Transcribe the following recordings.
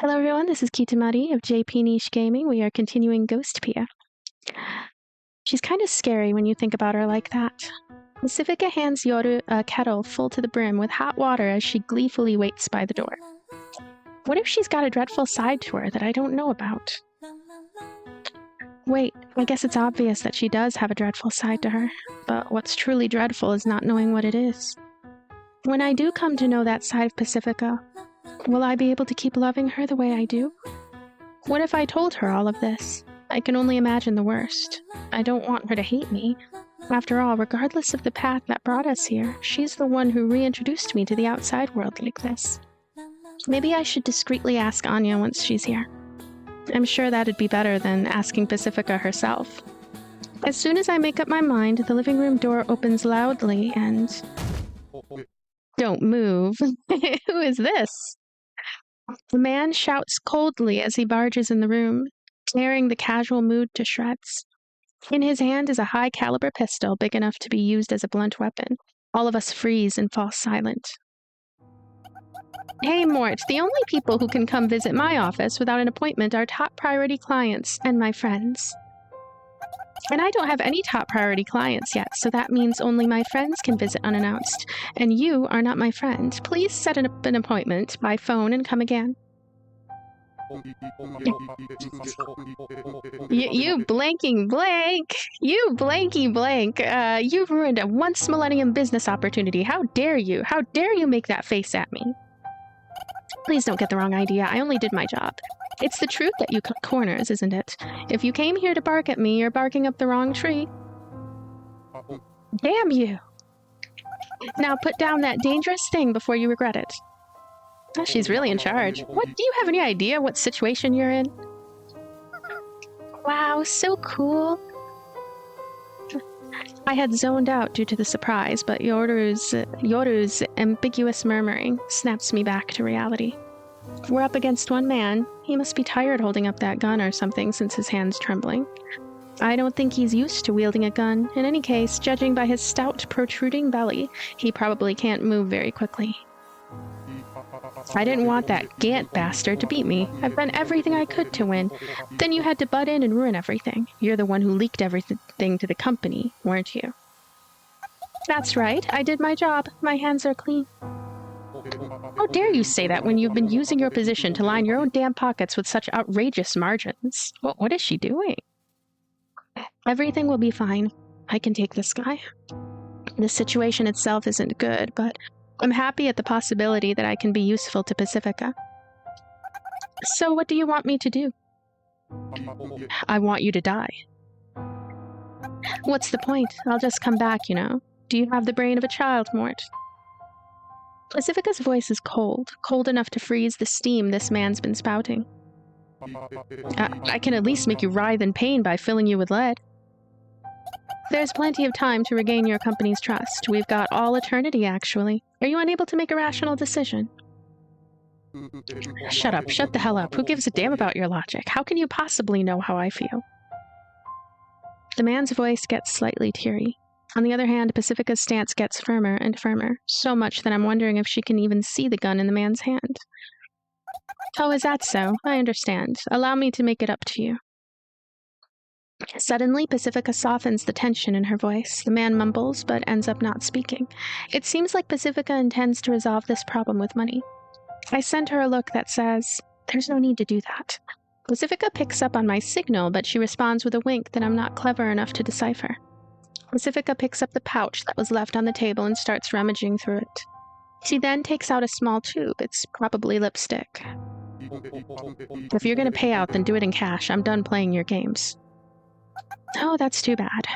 Hello everyone, this is Kitamari of pt.9 Gaming. We are continuing Ghostpia. She's kind of scary when you think about her like that. Pacifica hands Yoru a kettle full to the brim with hot water as she gleefully waits by the door. What if she's got a dreadful side to her that I don't know about? Wait, I guess it's obvious that she does have a dreadful side to her, but what's truly dreadful is not knowing what it is. When I do come to know that side of Pacifica, will I be able to keep loving her the way I do? What if I told her all of this? I can only imagine the worst. I don't want her to hate me. After all, regardless of the path that brought us here, she's the one who reintroduced me to the outside world like this. Maybe I should discreetly ask Anya once she's here. I'm sure that'd be better than asking Pacifica herself. As soon as I make up my mind, the living room door opens loudly and... Don't move. Who is this? The man shouts coldly as he barges in the room, tearing the casual mood to shreds. In his hand is a high-caliber pistol big enough to be used as a blunt weapon. All of us freeze and fall silent. Hey, Mort, the only people who can come visit my office without an appointment are top priority clients and my friends. And I don't have any top priority clients yet, so that means only my friends can visit unannounced. And you are not my friend. Please set up an appointment by phone and come again. You blanking blank! You blanky blank! You ruined a once millennium business opportunity. How dare you? How dare you make that face at me? Please don't get the wrong idea. I only did my job. It's the truth that you cut corners, isn't it? If you came here to bark at me, you're barking up the wrong tree. Damn you! Now put down that dangerous thing before you regret it. Oh, she's really in charge. What? Do you have any idea what situation you're in? Wow, so cool. I had zoned out due to the surprise, but Yoru's ambiguous murmuring snaps me back to reality. We're up against one man. He must be tired holding up that gun or something since his hand's trembling. I don't think he's used to wielding a gun. In any case, judging by his stout, protruding belly, he probably can't move very quickly. I didn't want that Gant bastard to beat me. I've done everything I could to win. Then you had to butt in and ruin everything. You're the one who leaked everything to the company, weren't you? That's right. I did my job. My hands are clean. How dare you say that when you've been using your position to line your own damn pockets with such outrageous margins? What is she doing? Everything will be fine. I can take this guy. The situation itself isn't good, but I'm happy at the possibility that I can be useful to Pacifica. So what do you want me to do? I want you to die. What's the point? I'll just come back, you know. Do you have the brain of a child, Mort? Pacifica's voice is cold enough to freeze the steam this man's been spouting. I can at least make you writhe in pain by filling you with lead. There's plenty of time to regain your company's trust. We've got all eternity, actually. Are you unable to make a rational decision? Shut up, shut the hell up. Who gives a damn about your logic? How can you possibly know how I feel? The man's voice gets slightly teary. On the other hand, Pacifica's stance gets firmer and firmer, so much that I'm wondering if she can even see the gun in the man's hand. Oh, is that so? I understand. Allow me to make it up to you. Suddenly, Pacifica softens the tension in her voice. The man mumbles, but ends up not speaking. It seems like Pacifica intends to resolve this problem with money. I send her a look that says, "There's no need to do that." Pacifica picks up on my signal, but she responds with a wink that I'm not clever enough to decipher. Pacifica picks up the pouch that was left on the table and starts rummaging through it. She then takes out a small tube. It's probably lipstick. If you're gonna pay out, then do it in cash. I'm done playing your games. Oh, that's too bad.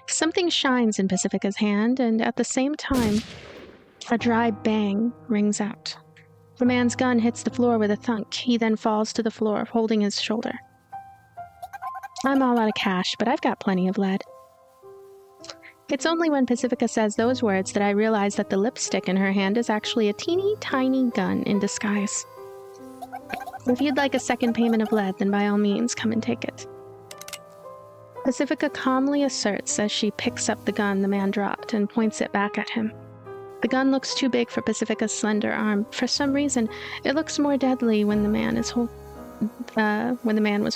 Something shines in Pacifica's hand, and at the same time, a dry bang rings out. The man's gun hits the floor with a thunk. He then falls to the floor, holding his shoulder. I'm all out of cash, but I've got plenty of lead. It's only when Pacifica says those words that I realize that the lipstick in her hand is actually a teeny tiny gun in disguise. If you'd like a second payment of lead, then by all means, come and take it. Pacifica calmly asserts as she picks up the gun the man dropped and points it back at him. The gun looks too big for Pacifica's slender arm. For some reason, it looks more deadly when the man was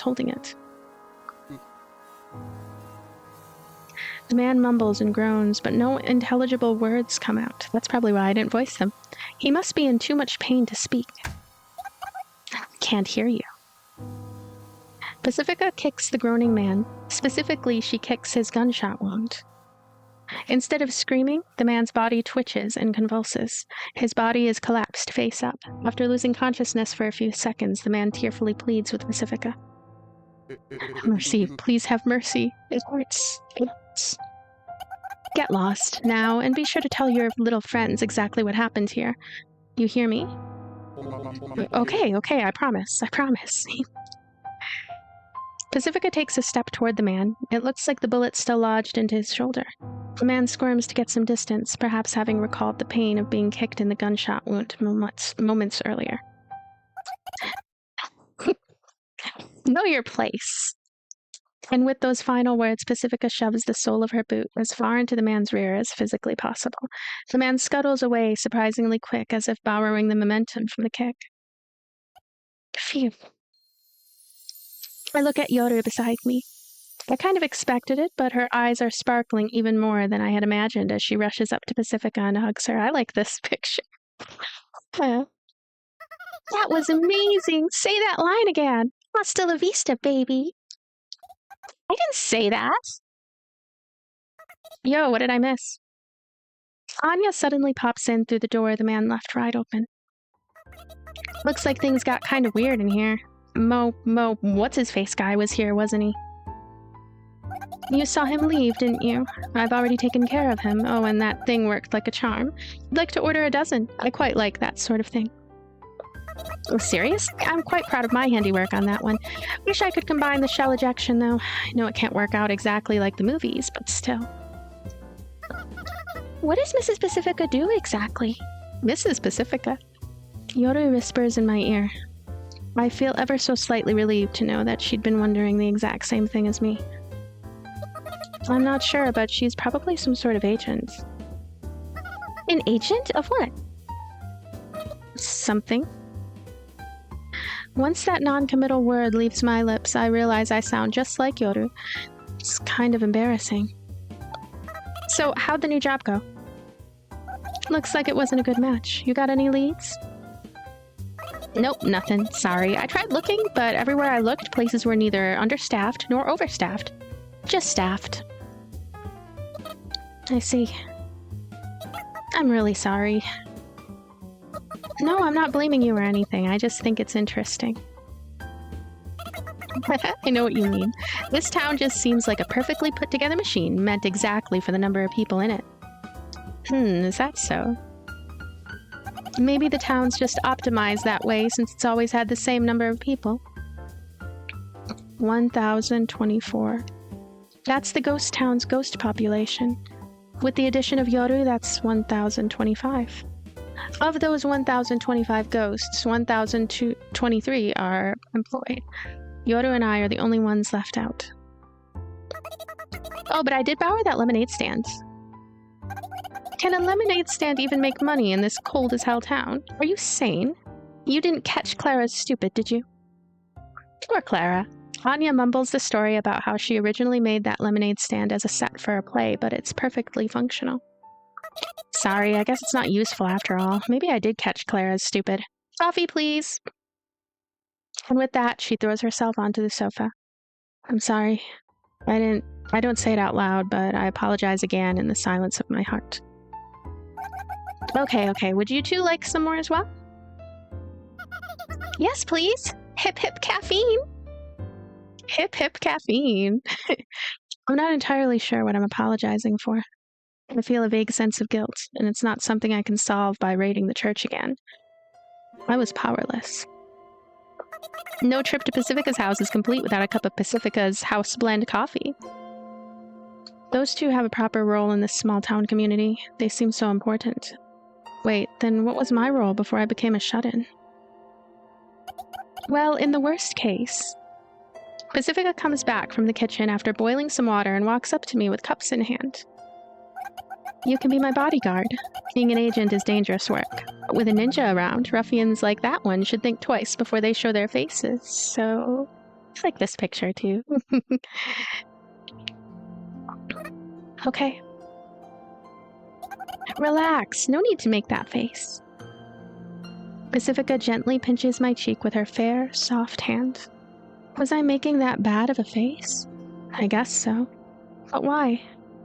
holding it. The man mumbles and groans, but no intelligible words come out. That's probably why I didn't voice them. He must be in too much pain to speak. Can't hear you. Pacifica kicks the groaning man. Specifically, she kicks his gunshot wound. Instead of screaming, the man's body twitches and convulses. His body is collapsed face up. After losing consciousness for a few seconds, the man tearfully pleads with Pacifica. Mercy, please have mercy. It hurts. It hurts. Get lost now, and be sure to tell your little friends exactly what happened here. You hear me? Okay, I promise. Pacifica takes a step toward the man. It looks like the bullet still lodged into his shoulder. The man squirms to get some distance, perhaps having recalled the pain of being kicked in the gunshot wound moments earlier. Know your place. And with those final words, Pacifica shoves the sole of her boot as far into the man's rear as physically possible. The man scuttles away surprisingly quick, as if borrowing the momentum from the kick. Phew. I look at Yoru beside me. I kind of expected it, but her eyes are sparkling even more than I had imagined as she rushes up to Pacifica and hugs her. I like this picture. That was amazing! Say that line again! Hasta la vista, baby! I didn't say that! Yo, what did I miss? Anya suddenly pops in through the door the man left wide open. Looks like things got kind of weird in here. What's-his-face guy was here, wasn't he? You saw him leave, didn't you? I've already taken care of him. Oh, and that thing worked like a charm. I'd like to order a dozen. I quite like that sort of thing. Oh, serious? I'm quite proud of my handiwork on that one. Wish I could combine the shell ejection, though. I know it can't work out exactly like the movies, but still. What does Mrs. Pacifica do exactly? Mrs. Pacifica? Yoru whispers in my ear. I feel ever so slightly relieved to know that she'd been wondering the exact same thing as me. I'm not sure, but she's probably some sort of agent. An agent of what? Something. Once that non-committal word leaves my lips, I realize I sound just like Yoru. It's kind of embarrassing. So, how'd the new job go? Looks like it wasn't a good match. You got any leads? Nope, nothing. Sorry. I tried looking, but everywhere I looked, places were neither understaffed nor overstaffed. Just staffed. I see. I'm really sorry. No, I'm not blaming you or anything. I just think it's interesting. I know what you mean. This town just seems like a perfectly put-together machine, meant exactly for the number of people in it. Is that so? Maybe the town's just optimized that way since it's always had the same number of people. 1,024. That's the ghost town's ghost population. With the addition of Yoru, that's 1,025. Of those 1,025 ghosts, 1,023 are employed. Yoru and I are the only ones left out. Oh, but I did borrow that lemonade stand. Can a lemonade stand even make money in this cold-as-hell town? Are you sane? You didn't catch Clara's stupid, did you? Poor Clara. Anya mumbles the story about how she originally made that lemonade stand as a set for a play, but it's perfectly functional. Sorry, I guess it's not useful after all. Maybe I did catch Clara's stupid. Coffee, please! And with that, she throws herself onto the sofa. I'm sorry. I don't say it out loud, but I apologize again in the silence of my heart. Okay, would you two like some more as well? Yes, please! Hip hip caffeine! Hip hip caffeine! I'm not entirely sure what I'm apologizing for. I feel a vague sense of guilt, and it's not something I can solve by raiding the church again. I was powerless. No trip to Pacifica's house is complete without a cup of Pacifica's house blend coffee. Those two have a proper role in this small town community. They seem so important. Wait, then what was my role before I became a shut-in? Well, in the worst case, Pacifica comes back from the kitchen after boiling some water and walks up to me with cups in hand. You can be my bodyguard. Being an agent is dangerous work. But with a ninja around, ruffians like that one should think twice before they show their faces. So, I like this picture too. Okay. Relax. No need to make that face. Pacifica gently pinches my cheek with her fair, soft hand. Was I making that bad of a face? I guess so. But why?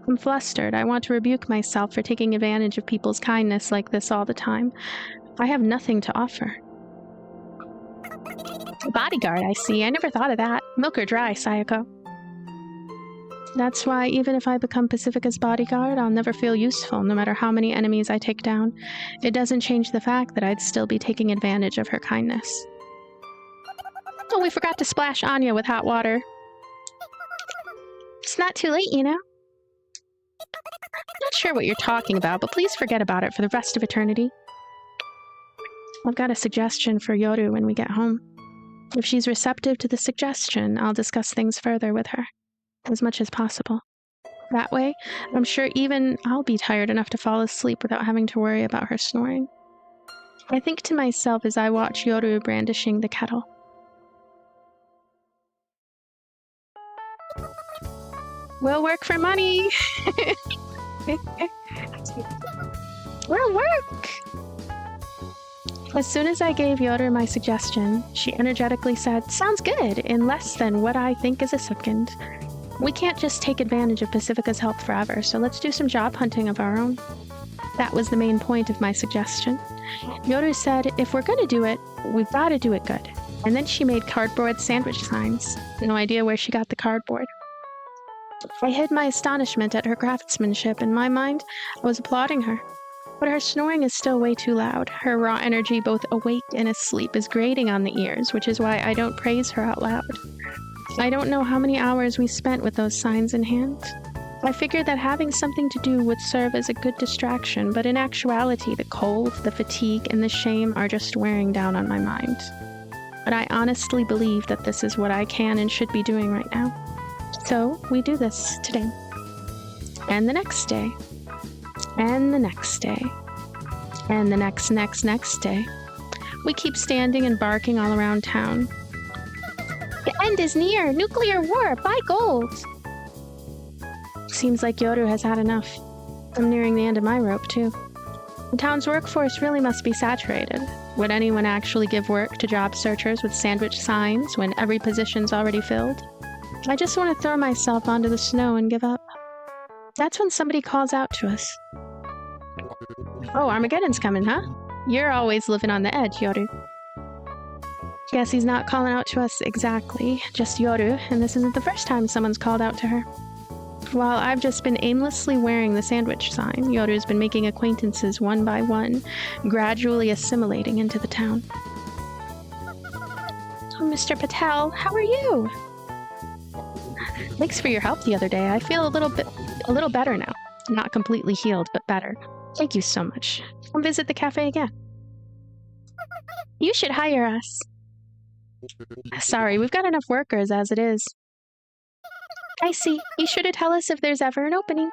I'm flustered. I want to rebuke myself for taking advantage of people's kindness like this all the time. I have nothing to offer. Bodyguard, I see. I never thought of that. Milk or dry, Sayako. That's why even if I become Pacifica's bodyguard, I'll never feel useful, no matter how many enemies I take down. It doesn't change the fact that I'd still be taking advantage of her kindness. Oh, we forgot to splash Anya with hot water. It's not too late, you know? Not sure what you're talking about, but please forget about it for the rest of eternity. I've got a suggestion for Yoru when we get home. If she's receptive to the suggestion, I'll discuss things further with her, as much as possible. That way, I'm sure even I'll be tired enough to fall asleep without having to worry about her snoring. I think to myself as I watch Yoru brandishing the kettle. We'll work for money! We'll work! As soon as I gave Yoru my suggestion, she energetically said, "Sounds good," in less than what I think is a second. We can't just take advantage of Pacifica's help forever, so let's do some job hunting of our own. That was the main point of my suggestion. Yoru said, if we're gonna do it, we've gotta do it good. And then she made cardboard sandwich signs. No idea where she got the cardboard. I hid my astonishment at her craftsmanship. In my mind, I was applauding her. But her snoring is still way too loud. Her raw energy, both awake and asleep, is grating on the ears, which is why I don't praise her out loud. I don't know how many hours we spent with those signs in hand. I figured that having something to do would serve as a good distraction, but in actuality, the cold, the fatigue, and the shame are just wearing down on my mind. But I honestly believe that this is what I can and should be doing right now. So, we do this today. And the next day. And the next day. And the next day. We keep standing and barking all around town. The end is near! Nuclear war! Buy gold! Seems like Yoru has had enough. I'm nearing the end of my rope, too. The town's workforce really must be saturated. Would anyone actually give work to job searchers with sandwich signs when every position's already filled? I just want to throw myself onto the snow and give up. That's when somebody calls out to us. Oh, Armageddon's coming, huh? You're always living on the edge, Yoru. Guess he's not calling out to us exactly, just Yoru, and this isn't the first time someone's called out to her. While I've just been aimlessly wearing the sandwich sign, Yoru's been making acquaintances one by one, gradually assimilating into the town. Oh, Mr. Patel, how are you? Thanks for your help the other day. I feel a little better now. Not completely healed, but better. Thank you so much. Come visit the cafe again. You should hire us. Sorry, we've got enough workers as it is. I see. Be sure to tell us if there's ever an opening.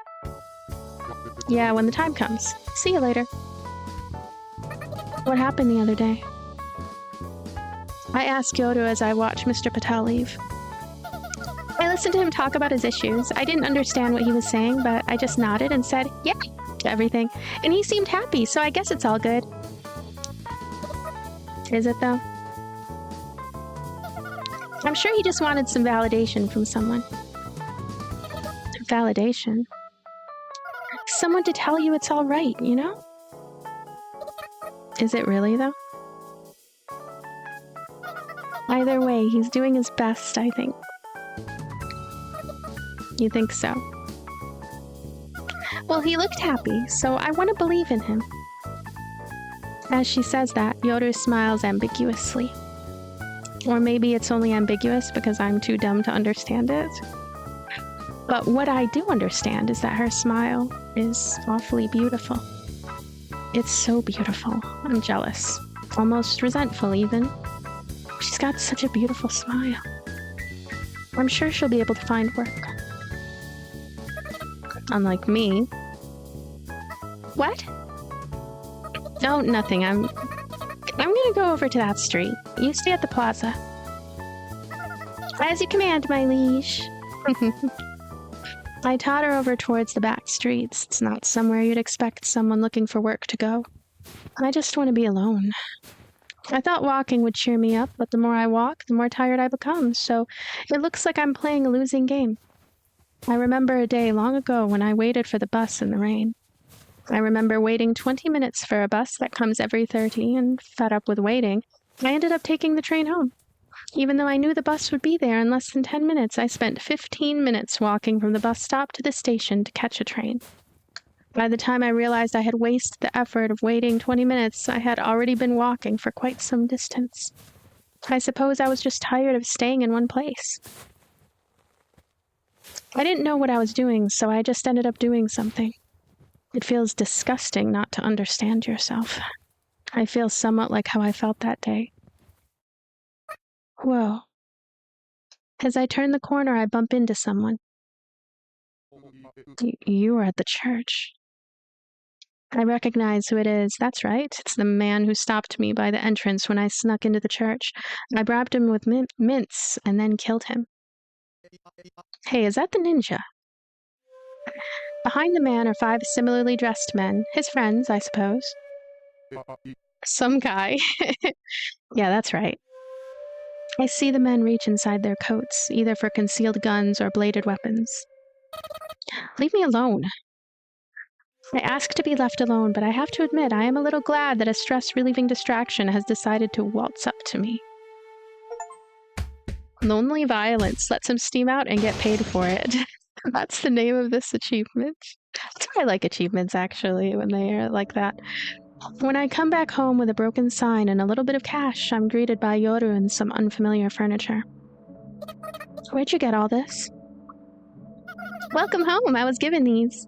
Yeah, when the time comes. See you later. What happened the other day? I asked Yoru as I watched Mr. Patel leave. I listened to him talk about his issues. I didn't understand what he was saying, but I just nodded and said, yeah, to everything. And he seemed happy, so I guess it's all good. Is it, though? I'm sure he just wanted some validation from someone. Validation? Someone to tell you it's all right, you know? Is it really, though? Either way, he's doing his best, I think. You think so? Well, he looked happy, so I want to believe in him. As she says that, Yoru smiles ambiguously. Or maybe it's only ambiguous because I'm too dumb to understand it. But what I do understand is that her smile is awfully beautiful. It's so beautiful. I'm jealous. Almost resentful, even. She's got such a beautiful smile. I'm sure she'll be able to find work. Unlike me. What? Oh, nothing. I'm gonna go over to that street. You stay at the plaza. As you command, my liege. I totter over towards the back streets. It's not somewhere you'd expect someone looking for work to go. I just want to be alone. I thought walking would cheer me up, but the more I walk, the more tired I become, so it looks like I'm playing a losing game. I remember a day long ago when I waited for the bus in the rain. I remember waiting 20 minutes for a bus that comes every 30, and fed up with waiting, I ended up taking the train home. Even though I knew the bus would be there in less than 10 minutes, I spent 15 minutes walking from the bus stop to the station to catch a train. By the time I realized I had wasted the effort of waiting 20 minutes, I had already been walking for quite some distance. I suppose I was just tired of staying in one place. I didn't know what I was doing, so I just ended up doing something. It feels disgusting not to understand yourself. I feel somewhat like how I felt that day. Whoa. As I turn the corner, I bump into someone. You were at the church. I recognize who it is. That's right. It's the man who stopped me by the entrance when I snuck into the church. I bribed him with mints and then killed him. Hey, is that the ninja? Behind the man are 5 similarly dressed men, his friends, I suppose. Some guy. Yeah, that's right. I see the men reach inside their coats, either for concealed guns or bladed weapons. Leave me alone. I ask to be left alone, but I have to admit I am a little glad that a stress-relieving distraction has decided to waltz up to me. Lonely Violence lets him steam out and get paid for it. That's the name of this achievement. That's why I like achievements, actually, when they are like that. When I come back home with a broken sign and a little bit of cash, I'm greeted by Yoru and some unfamiliar furniture. Where'd you get all this? Welcome home, I was given these.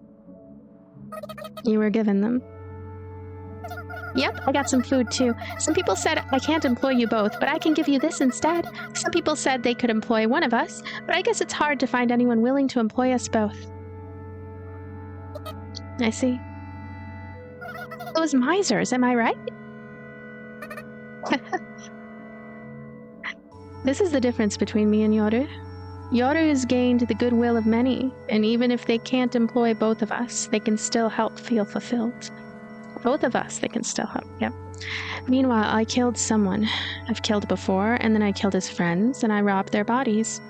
You were given them. Yep, I got some food too. Some people said I can't employ you both, but I can give you this instead. Some people said they could employ one of us, but I guess it's hard to find anyone willing to employ us both. I see. Those misers, am I right? This is the difference between me and Yoru. Yoru has gained the goodwill of many, and even if they can't employ both of us, they can still help feel fulfilled. Both of us, they can still help, yep. Meanwhile, I killed someone. I've killed before, and then I killed his friends, and I robbed their bodies.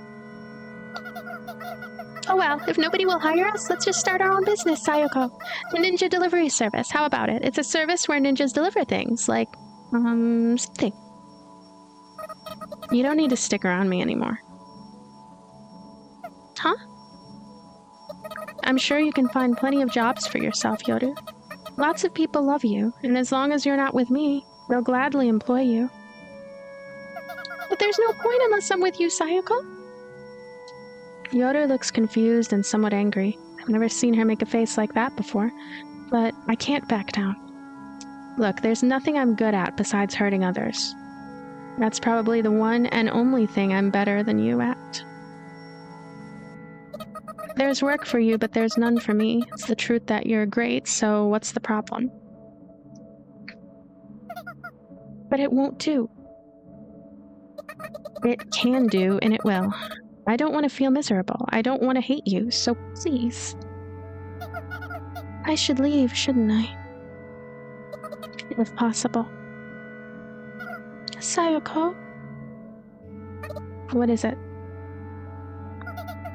Oh well, if nobody will hire us, let's just start our own business, Sayoko. The ninja delivery service, how about it? It's a service where ninjas deliver things, like, something. You don't need to stick around me anymore. Huh? I'm sure you can find plenty of jobs for yourself, Yoru. Lots of people love you, and as long as you're not with me, they'll gladly employ you. But there's no point unless I'm with you, Sayoko. Yoru looks confused and somewhat angry. I've never seen her make a face like that before, but I can't back down. Look, there's nothing I'm good at besides hurting others. That's probably the one and only thing I'm better than you at. There's work for you, but there's none for me. It's the truth that you're great, so what's the problem? But it won't do. It can do, and it will. I don't want to feel miserable. I don't want to hate you, so please. I should leave, shouldn't I? If possible. Sayoko? What is it?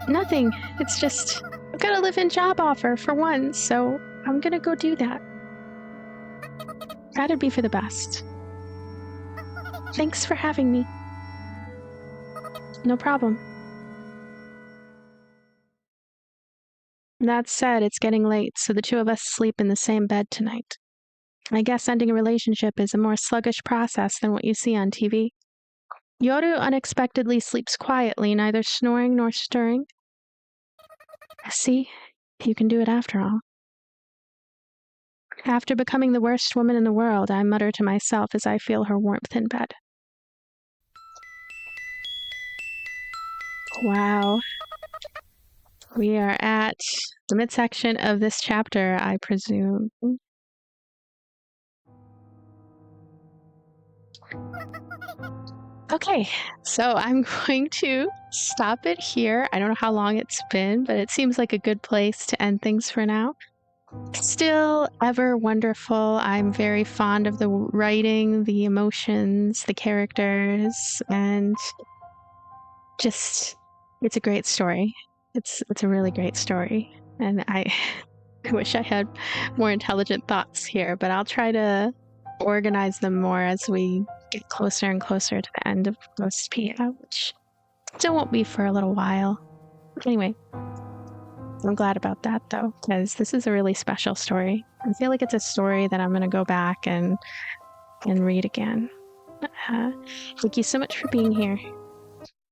Nothing. It's just, I've got a live-in job offer for once, so I'm gonna go do that. That'd be for the best. Thanks for having me. No problem. That said, it's getting late, so the two of us sleep in the same bed tonight. I guess ending a relationship is a more sluggish process than what you see on TV. Yoru unexpectedly sleeps quietly, neither snoring nor stirring. See, you can do it after all. After becoming the worst woman in the world, I mutter to myself as I feel her warmth in bed. Wow. We are at the midsection of this chapter, I presume. Okay, so I'm going to stop it here. I don't know how long it's been, but it seems like a good place to end things for now. Still ever wonderful. I'm very fond of the writing, the emotions, the characters, and just it's a great story. It's a really great story, and I wish I had more intelligent thoughts here, but I'll try to organize them more as we get closer and closer to the end of Ghostpia, which still won't be for a little while. Anyway, I'm glad about that though, because this is a really special story. I feel like it's a story that I'm going to go back and read again. Thank you so much for being here.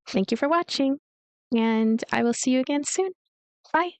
Thank you for watching, and I will see you again soon. Bye.